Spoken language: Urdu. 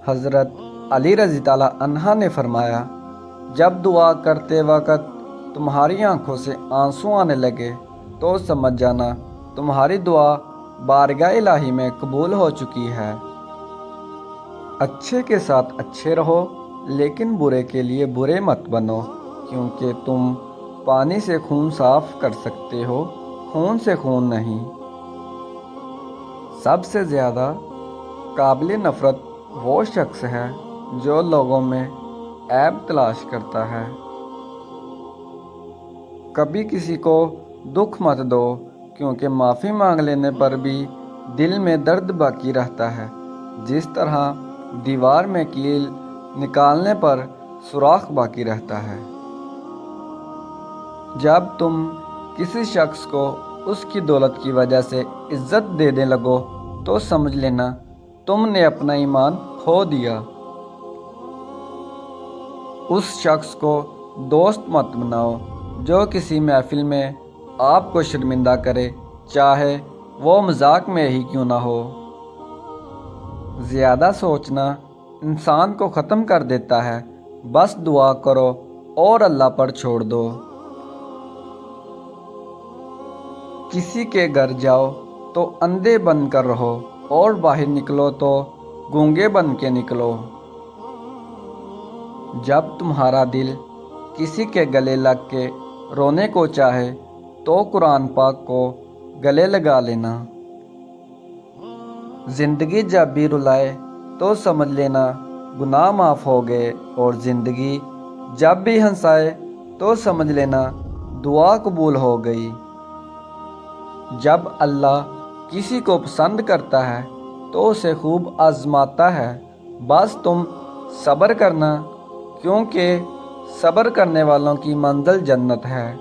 حضرت علی رضی تعالیٰ عنہ نے فرمایا، جب دعا کرتے وقت تمہاری آنکھوں سے آنسو آنے لگے تو سمجھ جانا تمہاری دعا بارگاہ الہی میں قبول ہو چکی ہے۔ اچھے کے ساتھ اچھے رہو، لیکن برے کے لیے برے مت بنو، کیونکہ تم پانی سے خون صاف کر سکتے ہو، خون سے خون نہیں۔ سب سے زیادہ قابل نفرت وہ شخص ہے جو لوگوں میں عیب تلاش کرتا ہے۔ کبھی کسی کو دکھ مت دو، کیونکہ معافی مانگ لینے پر بھی دل میں درد باقی رہتا ہے، جس طرح دیوار میں کیل نکالنے پر سوراخ باقی رہتا ہے۔ جب تم کسی شخص کو اس کی دولت کی وجہ سے عزت دینے لگو تو سمجھ لینا تم نے اپنا ایمان کھو دیا۔ اس شخص کو دوست مت بناؤ جو کسی محفل میں آپ کو شرمندہ کرے، چاہے وہ مذاق میں ہی کیوں نہ ہو۔ زیادہ سوچنا انسان کو ختم کر دیتا ہے، بس دعا کرو اور اللہ پر چھوڑ دو۔ کسی کے گھر جاؤ تو اندھے بن کر رہو اور باہر نکلو تو گونگے بن کے نکلو۔ جب تمہارا دل کسی کے گلے لگ کے رونے کو چاہے تو قرآن پاک کو گلے لگا لینا۔ زندگی جب بھی رلائے تو سمجھ لینا گناہ معاف ہو گئے، اور زندگی جب بھی ہنسائے تو سمجھ لینا دعا قبول ہو گئی۔ جب اللہ کسی کو پسند کرتا ہے تو اسے خوب آزماتا ہے، بس تم صبر کرنا، کیونکہ صبر کرنے والوں کی منزل جنت ہے۔